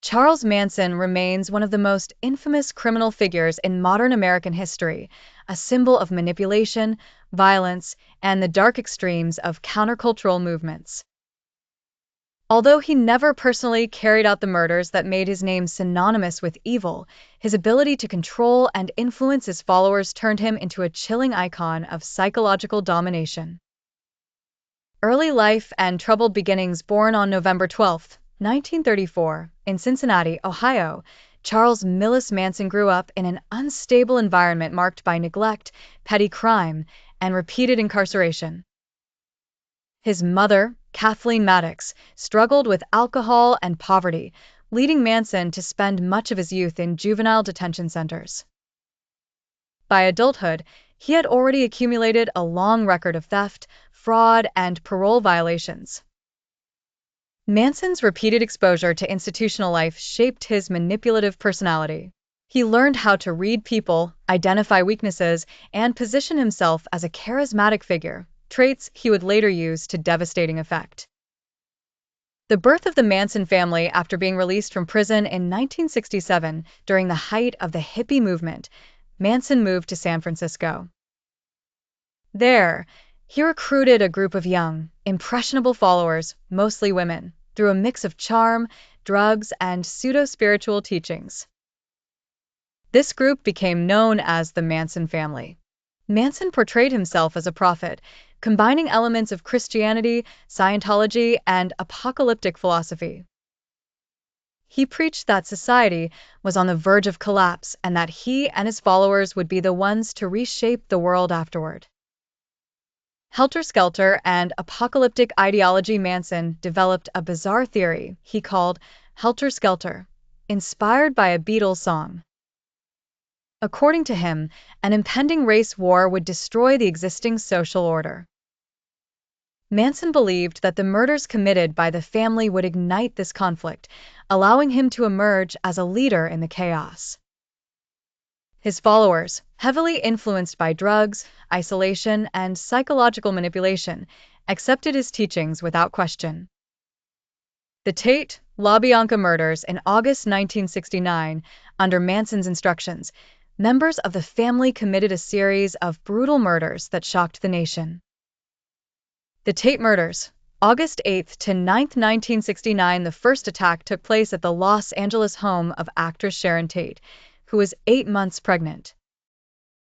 Charles Manson remains one of the most infamous criminal figures in modern American history, a symbol of manipulation, violence, and the dark extremes of countercultural movements. Although he never personally carried out the murders that made his name synonymous with evil, his ability to control and influence his followers turned him into a chilling icon of psychological domination. Early life and troubled beginnings. Born on November 12, 1934, in Cincinnati, Ohio, Charles Millis Manson grew up in an unstable environment marked by neglect, petty crime, and repeated incarceration. His mother, Kathleen Maddox, struggled with alcohol and poverty, leading Manson to spend much of his youth in juvenile detention centers. By adulthood, he had already accumulated a long record of theft, fraud, and parole violations. Manson's repeated exposure to institutional life shaped his manipulative personality. He learned how to read people, identify weaknesses, and position himself as a charismatic figure, traits he would later use to devastating effect. The birth of the Manson family. After being released from prison in 1967 during the height of the hippie movement, Manson moved to San Francisco. There, he recruited a group of young, impressionable followers, mostly women, through a mix of charm, drugs, and pseudo-spiritual teachings. This group became known as the Manson Family. Manson portrayed himself as a prophet, combining elements of Christianity, Scientology, and apocalyptic philosophy. He preached that society was on the verge of collapse and that he and his followers would be the ones to reshape the world afterward. Helter Skelter and apocalyptic ideology. Manson developed a bizarre theory he called Helter Skelter, inspired by a Beatles song. According to him, an impending race war would destroy the existing social order. Manson believed that the murders committed by the family would ignite this conflict, allowing him to emerge as a leader in the chaos. His followers, heavily influenced by drugs, isolation, and psychological manipulation, accepted his teachings without question. The Tate-LaBianca murders in August 1969, under Manson's instructions, members of the family committed a series of brutal murders that shocked the nation. The Tate murders, August 8 to 9, 1969. The first attack took place at the Los Angeles home of actress Sharon Tate, who was 8 months pregnant.